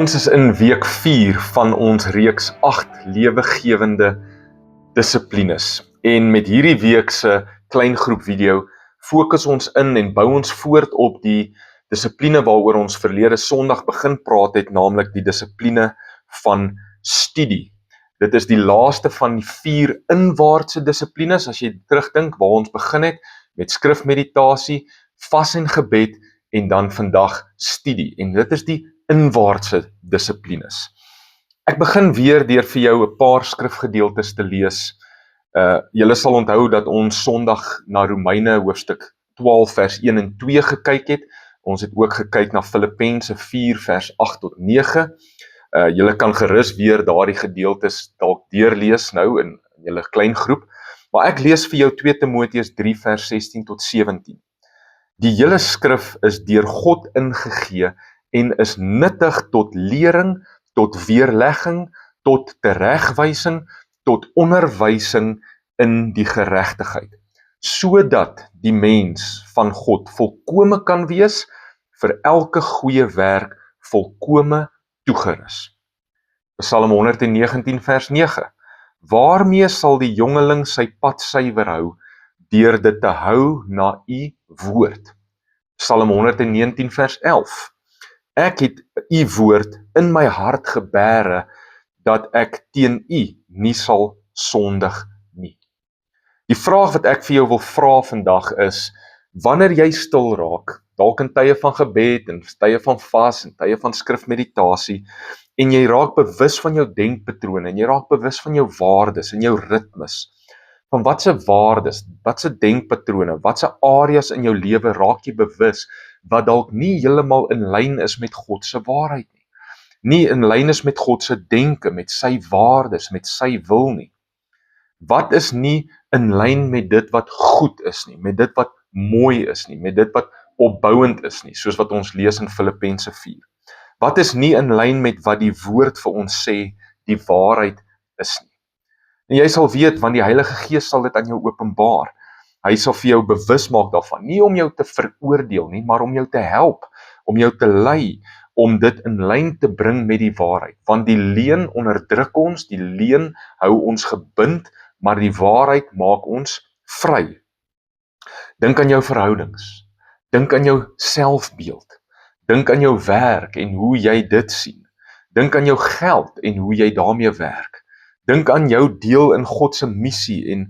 Ons is in week 4 van ons reeks 8 lewegewende dissiplines. En met hierdie week se klein groep video fokus ons in en bou ons voort op die dissipline waaroor ons verlede Sondag begin praat het, naamlik die dissipline van studie. Dit is die laaste van die 4 inwaartse dissiplines, as jy terugdink waar ons begin het, met skrifmeditasie, vas en gebed, en dan vandag studie. En dit is die inwaartse dissiplines. Ek begin weer deur vir jou 'n paar skrifgedeeltes te lees. Julle sal onthou dat ons Sondag na Romeine hoofstuk 12 vers 1 en 2 gekyk het. Ons het ook gekyk na Filippense 4 vers 8 tot 9. Julle kan gerus weer daardie gedeeltes dalk deurlees nou in julle klein groep. Maar ek lees vir jou 2 Timoteus 3 vers 16 tot 17. Die hele skrif is deur God ingegee en is nuttig tot lering, tot weerlegging, tot teregwysing, tot onderwysing in die geregtigheid, sodat die mens van God volkome kan wees, vir elke goeie werk volkome toegerus. Psalm 119 vers 9. Waarmee sal die jongeling sy pad suiwer hou, deur dit te hou na u woord? Psalm 119 vers 11. Ek het u woord in my hart gebere, dat ek teen u nie sal sondig nie. Die vraag wat ek vir jou wil vra vandag is, wanneer jy stil raak, dalk in tye van gebed, en tye van vas, en tye van skrifmeditasie, en jy raak bewus van jou denkpatrone, en jy raak bewus van jou waardes, en jou ritmes, van watse waardes, watse denkpatrone, watse areas in jou lewe raak jy bewus, wat dalk nie heeltemal in lyn is met God se waarheid nie. Nie in lyn is met God se denke, met sy waardes, met sy wil nie. Wat is nie in lyn met dit wat goed is nie, met dit wat mooi is nie, met dit wat opbouend is nie, soos wat ons lees in Filippense 4. Wat is nie in lyn met wat die woord vir ons sê, die waarheid is nie. En jy sal weet, want die Heilige Gees sal dit aan jou openbaar. Hy sal vir jou bewus maak daarvan, nie om jou te veroordeel nie, maar om jou te help, om jou te lei, om dit in lyn te bring met die waarheid. Want die leuen onderdruk ons, die leuen hou ons gebind, maar die waarheid maak ons vry. Dink aan jou verhoudings, dink aan jou selfbeeld, dink aan jou werk en hoe jy dit sien. Dink aan jou geld en hoe jy daarmee werk. Dink aan jou deel in God se missie en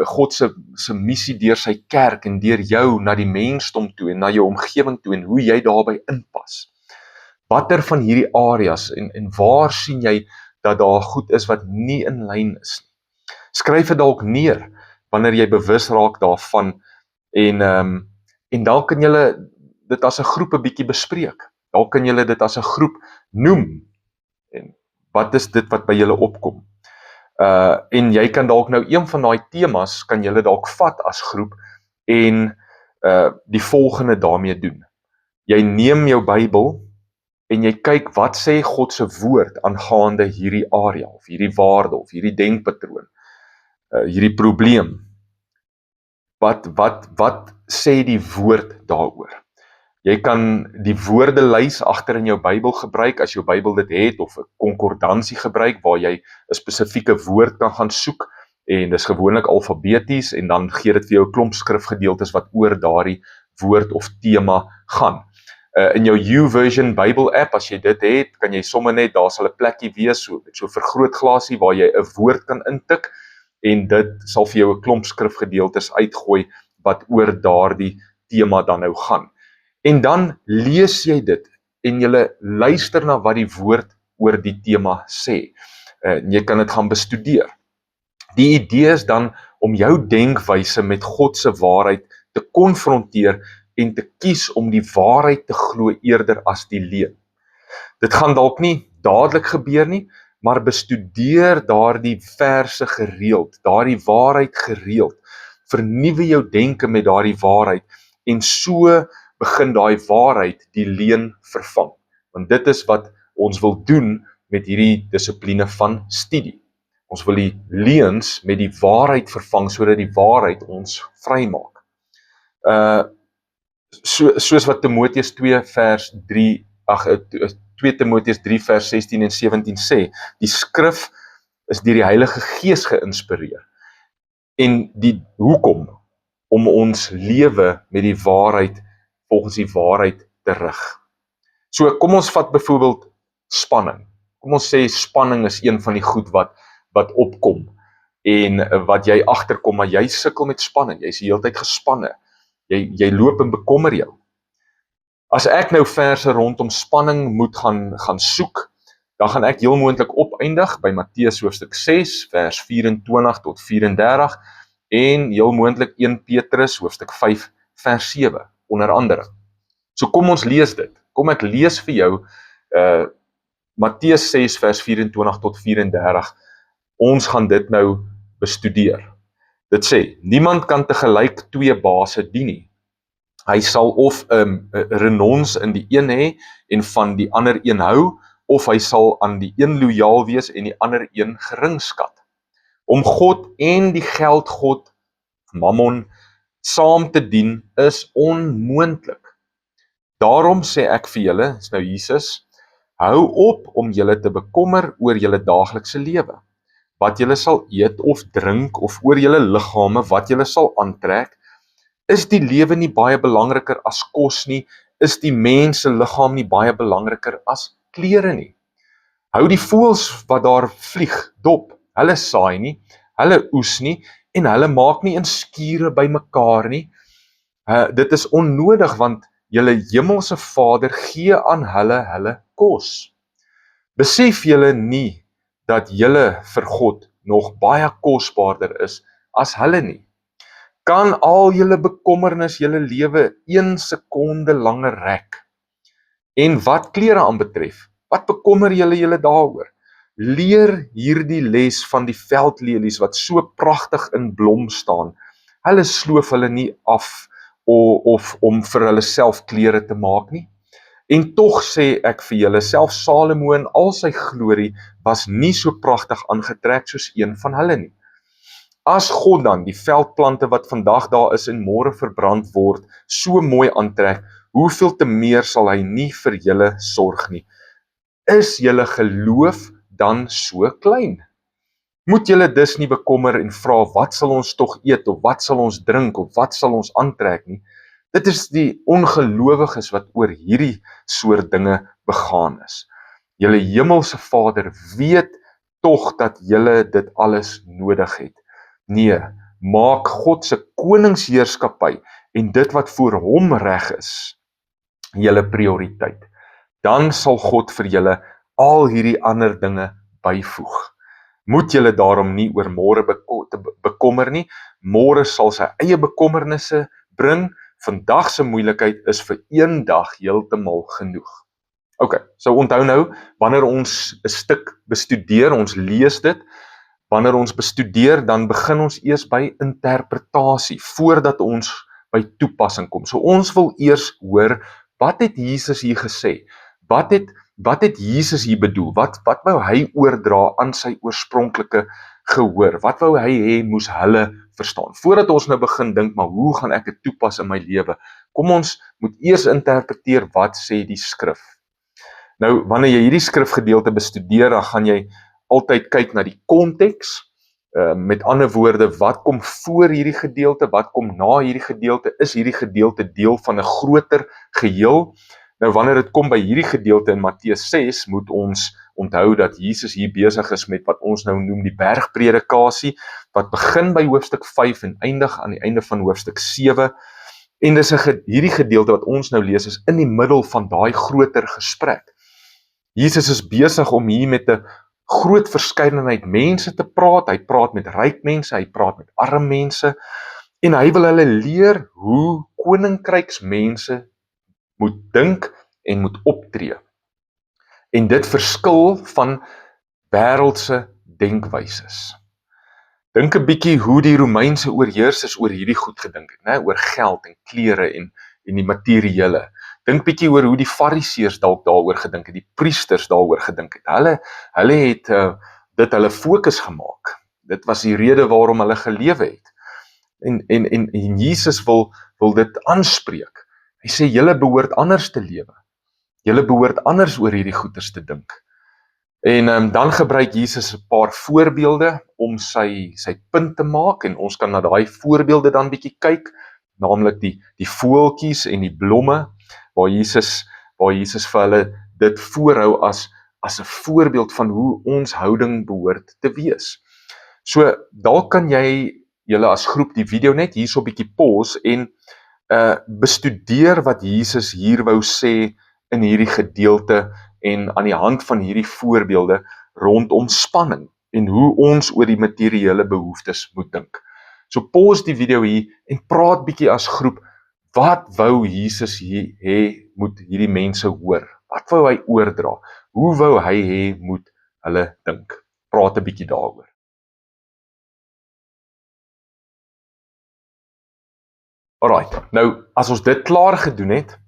God se missie deur sy kerk en deur jou na die mensdom toe en na jou omgewing toe en hoe jy daarbey inpas. Watter van hierdie areas en waar sien jy dat daar goed is wat nie in lyn is nie? Skryf dit dalk neer wanneer jy bewus raak daarvan en dalk kan julle dit as 'n groep 'n bietjie bespreek. Dalk kan julle dit as 'n groep noem. En wat is dit wat by julle opkom? En jy kan dalk nou een van daai temas kan julle dalk vat as groep en die volgende daarmee doen. Jy neem jou Bybel en jy kyk wat sê God se woord aangaande hierdie area of hierdie waarde of hierdie denkpatroon, hierdie probleem. Wat sê die woord daaroor? Jy kan die woordelys agter in jou Bybel gebruik, as jou Bybel dit het, of 'n konkordansie gebruik, waar jy 'n spesifieke woord kan gaan soek, en dis gewoonlik alfabeties, en dan gee dit vir jou 'n klomp skrifgedeeltes wat oor daardie woord of tema gaan. In jou YouVersion Bybel app, as jy dit het, kan jy sommer net, daar sal 'n plekkie wees, so vergrootglasie, waar jy 'n woord kan intik, en dit sal vir jou 'n klomp skrifgedeeltes uitgooi, wat oor daardie tema dan nou gaan. En dan lees jy dit, en jy luister na wat die woord oor die tema sê. Jy kan dit gaan bestudeer. Die idee is dan om jou denkwyse met God se waarheid te konfronteer en te kies om die waarheid te glo eerder as die leuen. Dit gaan dalk nie dadelik gebeur nie, maar bestudeer daardie verse gereeld, daardie waarheid gereeld. Vernuwe jou denke met daardie waarheid, en so begin daai waarheid die leuen vervang. Want dit is wat ons wil doen met hierdie dissipline van studie. Ons wil die leuns met die waarheid vervang, sodat die waarheid ons vrymaak. Soos wat Timoteus 2 vers 3, 2 Timoteus 3 vers 16 en 17 sê, die skrif is deur die Heilige Gees geïnspireer. En hoekom? Om ons lewe met die waarheid, volgens die waarheid te rig. So kom ons vat byvoorbeeld spanning. Kom ons sê spanning is een van die goed wat opkom en wat jy agterkom, maar jy sukkel met spanning. Jy's die hele tyd gespanne. Jy loop en bekommer jou. As ek nou verse rondom spanning moet gaan soek, dan gaan ek heel moontlik opeindig by Matteus hoofstuk 6 vers 24 tot 34 en heel moontlik 1 Petrus hoofstuk 5 vers 7 onder andere. So kom ons lees dit. Kom ek lees vir jou Matteus 6 vers 24 tot 34. Ons gaan dit nou bestudeer. Dit sê, niemand kan tegelyk 2 baase dien nie. Hy sal of 'n renons in die een hê en van die ander een hou, of hy sal aan die een lojaal wees en die ander een geringskat. Om God en die geldgod, Mammon, saam te dien is onmoontlik. Daarom sê ek vir julle, is nou Jesus, hou op om julle te bekommer oor julle daaglikse lewe, wat julle sal eet of drink, of oor julle liggame, wat julle sal aantrek. Is die lewe nie baie belangriker as kos nie? Is die mens se liggaam nie baie belangriker as klere nie? Hou die voëls wat daar vlieg dop. Hulle saai nie, hulle oes nie en hulle maak nie in skure bymekaar nie. Dit is onnodig want julle hemelse Vader gee aan hulle kos. Besef julle nie dat julle vir God nog baie kosbaarder is as hulle nie? Kan al julle bekommernis julle lewe 1 sekonde langer rek? En wat klere aanbetref, wat bekommer julle daaroor? Leer hierdie les van die veldlelies wat so pragtig in blom staan. Hulle sloof hulle nie af of om vir hulle self klere te maak nie. En tog sê ek vir julle, self Salomo in al sy glorie was nie so pragtig aangetrek soos een van hulle nie. As God dan die veldplante wat vandag daar is en môre verbrand word, so mooi aantrek, hoeveel te meer sal hy nie vir julle sorg nie. Is julle geloof dan so klein? Moet julle dus nie bekommer en vra, wat sal ons tog eet, of wat sal ons drink, of wat sal ons aantrek nie? Dit is die ongelowiges wat oor hierdie soort dinge begaan is. Julle hemelse Vader weet tog dat julle dit alles nodig het. Nee, maak God se koningsheerskappy en dit wat voor hom reg is, julle prioriteit. Dan sal God vir julle al hierdie ander dinge byvoeg. Moet julle daarom nie oor môre bekommer nie. Môre sal sy eie bekommernisse bring. Vandag se moeilikheid is vir een dag heeltemal genoeg. Ok, so onthou nou, wanneer ons 'n stuk bestudeer, ons lees dit, wanneer ons bestudeer, dan begin ons eers by interpretasie, voordat ons by toepassing kom. So ons wil eers hoor, wat het Jesus hier gesê? Wat het Jesus hier bedoel? Wat wou hy oordra aan sy oorspronklike gehoor? Wat wou hy hê moes hulle verstaan? Voordat ons nou begin dink, maar hoe gaan ek dit toepas in my lewe? Kom ons moet eers interpreteer, wat sê die skrif? Nou, wanneer jy hierdie skrifgedeelte bestudeer, dan gaan jy altyd kyk na die konteks. Met ander woorde, wat kom voor hierdie gedeelte, wat kom na hierdie gedeelte? Is hierdie gedeelte deel van 'n groter geheel? Nou, wanneer dit kom by hierdie gedeelte in Matteus 6, moet ons onthou dat Jesus hier besig is met wat ons nou noem die bergpredikasie, wat begin by hoofstuk 5 en eindig aan die einde van hoofstuk 7. En dis hierdie gedeelte wat ons nou lees, is in die middel van daai groter gesprek. Jesus is besig om hier met 'n groot verskeidenheid mense te praat. Hy praat met ryk mense, hy praat met arm mense, en hy wil hulle leer hoe koninkryksmense moet dink en moet optree. En dit verskil van wêreldse denkwyses. Dink 'n bietjie hoe die Romeinse oorheersers oor hierdie goed gedink het, né? Oor geld en klere en die materiële. Dink bietjie oor hoe die fariseërs dalk daaroor gedink het, die priesters daaroor gedink het. Hulle het dit hulle fokus gemaak. Dit was die rede waarom hulle gelewe het. En Jesus wil dit aanspreek. Hy sê, julle behoort anders te lewe. Julle behoort anders oor hierdie goeters te dink. En dan gebruik Jesus 'n paar voorbeelde om sy punt te maak, en ons kan na daai voorbeelde dan bietjie kyk, naamlik die voeltjies en die blomme, waar Jesus vir hulle dit voorhou as 'n voorbeeld van hoe ons houding behoort te wees. So dalk kan julle as groep die video net hierso bietjie pause en bestudeer wat Jesus hier wou sê in hierdie gedeelte en aan die hand van hierdie voorbeelde rondom spanning en hoe ons oor die materiële behoeftes moet dink. So pause die video hier en praat bietjie as groep, wat wou Jesus hier hê moet hierdie mense hoor? Wat wou hy oordra? Hoe wou hy hê moet hulle dink? Praat 'n bietjie daaroor. Alright, nou as ons dit klaar gedoen het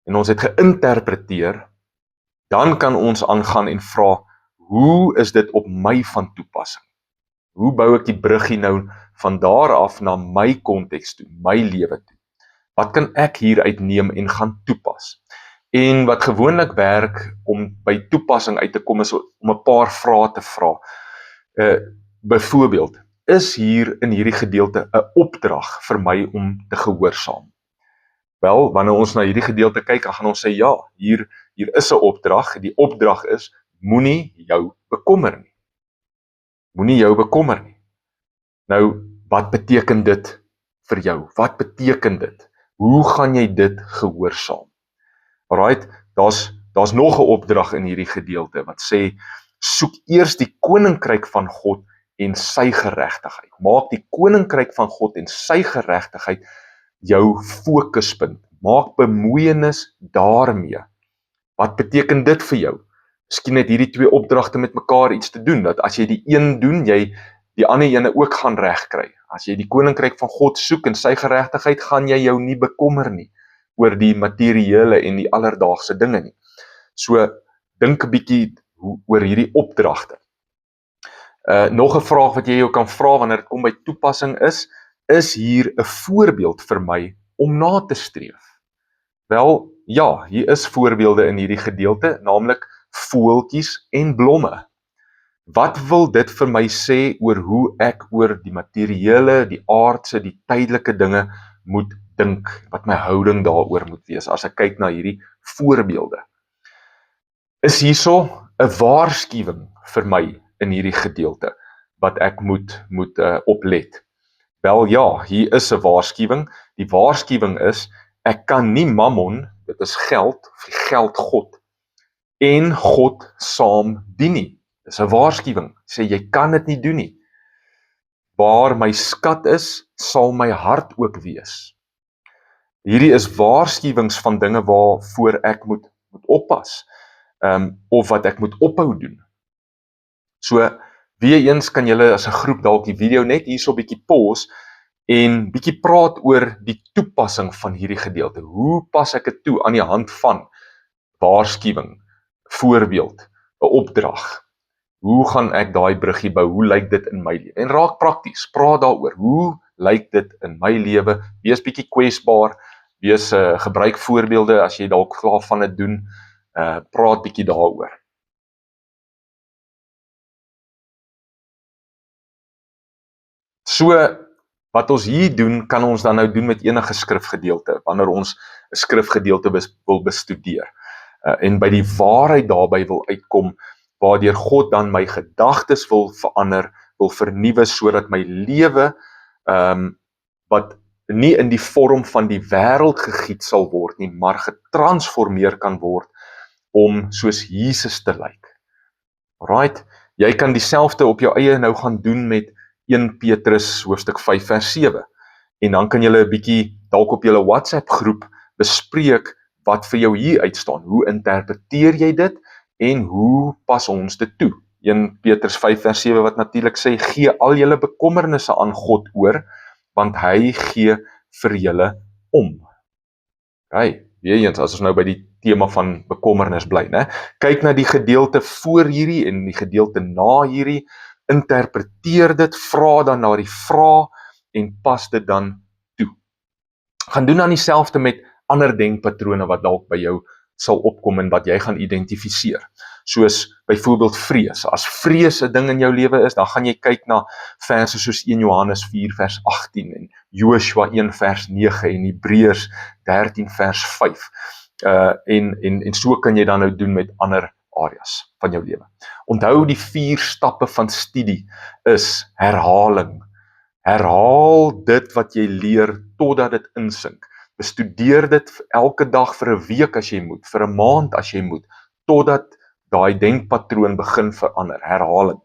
en ons het geïnterpreteer, dan kan ons aangaan en vra, hoe is dit op my van toepassing? Hoe bou ek die bruggie nou van daar af na my konteks toe, my lewe toe? Wat kan ek hier uitneem en gaan toepas? En wat gewoonlik werk om by toepassing uit te kom is om 'n paar vrae te vra. Byvoorbeeld, is hier in hierdie gedeelte 'n opdrag vir my om te gehoorsaam? Wel, wanneer ons na hierdie gedeelte kyk, dan gaan ons sê ja, hier is 'n opdrag. Die opdrag is, moenie jou bekommer nie. Moenie jou bekommer nie. Nou, wat beteken dit vir jou? Wat beteken dit? Hoe gaan jy dit gehoorsaam? Alright, daar's nog 'n opdrag in hierdie gedeelte wat sê, soek eers die koninkryk van God en sy geregtigheid. Maak die koninkryk van God en sy geregtigheid jou fokuspunt. Maak bemoeienis daarmee. Wat beteken dit vir jou? Miskien het hierdie twee opdragte met mekaar iets te doen, dat as jy die een doen, jy die ander ene ook gaan regkry. As jy die koninkryk van God soek en sy geregtigheid, gaan jy jou nie bekommer nie oor die materiële en die alledaagse dinge nie. So, dink 'n bietjie oor hierdie opdragte. Nog 'n vraag wat jy jou kan vra wanneer dit kom by toepassing is hier 'n voorbeeld vir my om na te streef? Wel, ja, hier is voorbeelde in hierdie gedeelte, naamlik voeltjies en blomme. Wat wil dit vir my sê oor hoe ek oor die materiële, die aardse, die tydelike dinge moet dink, wat my houding daaroor moet wees, as ek kyk na hierdie voorbeelde? Is hierso 'n waarskuwing vir my in hierdie gedeelte, wat ek moet oplet? Wel ja, hier is 'n waarskuwing. Die waarskuwing is, ek kan nie mammon, dit is geld, of die geld God, en God saam dien nie. Dis 'n waarskuwing. Sê, jy kan dit nie doen nie. Waar my skat is, sal my hart ook wees. Hierdie is waarskuwings van dinge waarvoor ek moet oppas, of wat ek moet ophou doen. So, weer eens kan julle as 'n groep dalk die video net hierso bietjie pause en bietjie praat oor die toepassing van hierdie gedeelte. Hoe pas ek dit toe aan die hand van waarskuwing, voorbeeld, 'n opdrag? Hoe gaan ek daai bruggie bou? Hoe lyk dit in my lewe? En raak prakties, praat daaroor. Hoe lyk dit in my lewe? Wees bietjie kwesbaar, gebruik voorbeelde as jy dalk klaar van dit doen. Praat bietjie daaroor. So, wat ons hier doen, kan ons dan nou doen met enige skrifgedeelte, wanneer ons 'n skrifgedeelte wil bestudeer. En by die waarheid daarby wil uitkom, waardeur God dan my gedagtes wil verander, wil vernuwe, sodat my lewe, wat nie in die vorm van die wêreld gegiet sal word nie, maar getransformeer kan word om soos Jesus te lyk. Alright, jy kan dieselfde op jou eie nou gaan doen met 1 Petrus hoofstuk 5 vers 7. En dan kan julle 'n bietjie dalk op julle WhatsApp groep bespreek wat vir jou hier uitstaan. Hoe interpreteer jy dit en hoe pas ons dit toe? 1 Petrus 5 vers 7 wat natuurlik sê, gee al julle bekommernisse aan God oor, want hy gee vir julle om. Okay, weer eens, as ons nou by die tema van bekommernis bly, né? Kyk na die gedeelte voor hierdie en die gedeelte na hierdie, interpreteer dit, vra dan na die vraag en pas dit dan toe. Gaan doen dan dieselfde met ander denkpatrone wat dalk by jou sal opkom en wat jy gaan identifiseer. Soos byvoorbeeld vrees. As vrees 'n ding in jou lewe is, dan gaan jy kyk na verse soos 1 Johannes 4 vers 18 en Joshua 1 vers 9 en Hebreërs 13 vers 5. En so kan jy dan nou doen met ander areas van jou lewe. Onthou die 4 stappe van studie is herhaling. Herhaal dit wat jy leer totdat dit insink. Bestudeer dit elke dag vir 'n week as jy moet, vir 'n maand as jy moet, totdat daai denkpatroon begin verander, herhaling.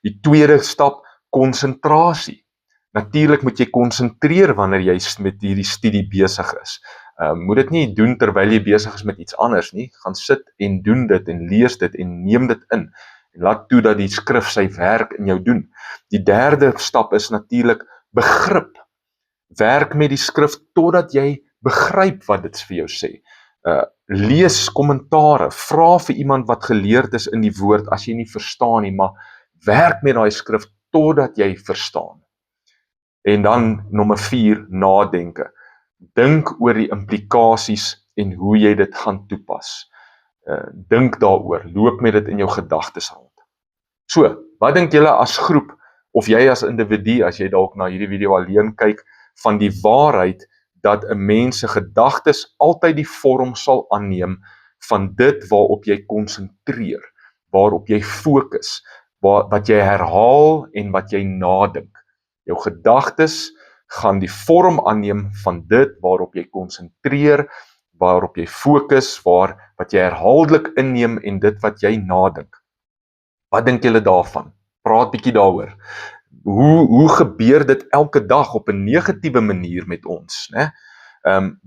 Die tweede stap, konsentrasie. Natuurlik moet jy konsentreer wanneer jy met hierdie studie besig is. Moet dit nie doen terwyl jy besig is met iets anders nie. Gaan sit en doen dit en lees dit en neem dit in. En laat toe dat die skrif sy werk in jou doen. Die derde stap is natuurlik begrip. Werk met die skrif totdat jy begryp wat dit vir jou sê. Lees kommentare, vra vir iemand wat geleerd is in die woord as jy nie verstaan nie, maar werk met daai skrif totdat jy verstaan. En dan nommer 4, nadenke. Dink oor die implikasies en hoe jy dit gaan toepas. Dink daaroor, loop met dit in jou gedagtes rond. So, wat dink julle as groep, of jy as individu, as jy dalk na hierdie video alleen kyk, van die waarheid dat 'n mens se gedagtes altyd die vorm sal aanneem van dit waarop jy konsentreer, waarop jy fokus, wat jy herhaal en wat jy nadink. Jou gedagtes gaan die vorm aanneem van dit waarop jy konsentreer, waarop jy fokus, wat jy herhaaldelik inneem en dit wat jy nadink. Wat dink julle daarvan? Praat bietjie daaroor. Hoe gebeur dit elke dag op 'n negatiewe manier met ons, né?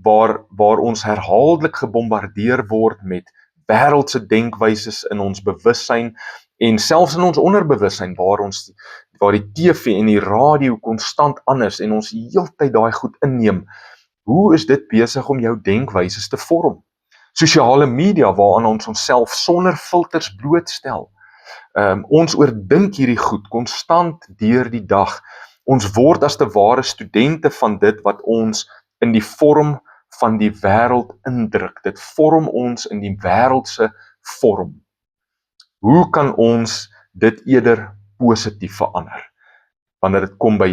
Waar ons herhaaldelik gebombardeer word met wêreldse denkwyses in ons bewussyn en selfs in ons onderbewussyn waar die TV en die radio konstant anders en ons heeltyd daai goed inneem. Hoe is dit besig om jou denkwyses te vorm? Sosiale media waaraan ons onsself sonder filters blootstel. Ons oordink hierdie goed konstant deur die dag. Ons word as te ware studente van dit wat ons in die vorm van die wêreld indruk. Dit vorm ons in die wêreldse vorm. Hoe kan ons dit eerder positief verander? Wanneer dit kom by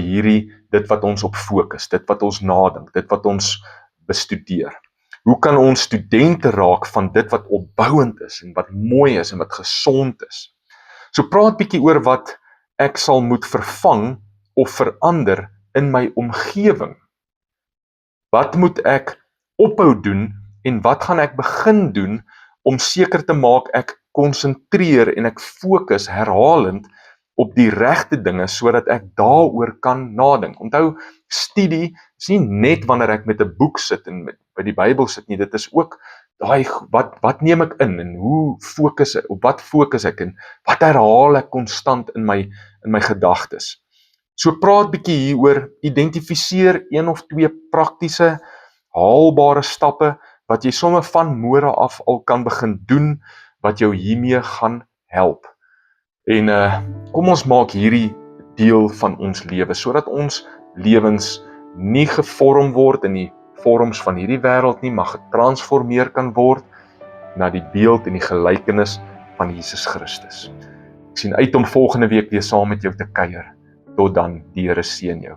dit wat ons op fokus, dit wat ons nadink, dit wat ons bestudeer. Hoe kan ons studente raak van dit wat opbouend is en wat mooi is en wat gesond is? So praat bietjie oor wat ek sal moet vervang of verander in my omgewing. Wat moet ek ophou doen en wat gaan ek begin doen om seker te maak ek konsentreer en ek fokus herhalend op die regte dinge sodat ek daaroor kan nadink. Onthou, studie is nie net wanneer ek met 'n boek sit en by die Bybel sit nie, dit is ook daai wat neem ek in en op wat fokus ek en wat herhaal ek konstant in my gedagtes. So praat bietjie hieroor, identifiseer 1 of 2 praktiese haalbare stappe wat jy sommer van môre af al kan begin doen wat jou hiermee gaan help. En kom ons maak hierdie deel van ons lewe sodat ons lewens nie gevorm word in die vorms van hierdie wêreld nie, maar getransformeer kan word na die beeld en die gelykenis van Jesus Christus. Ek sien uit om volgende week weer saam met jou te kuier. Tot dan, die Here seën jou.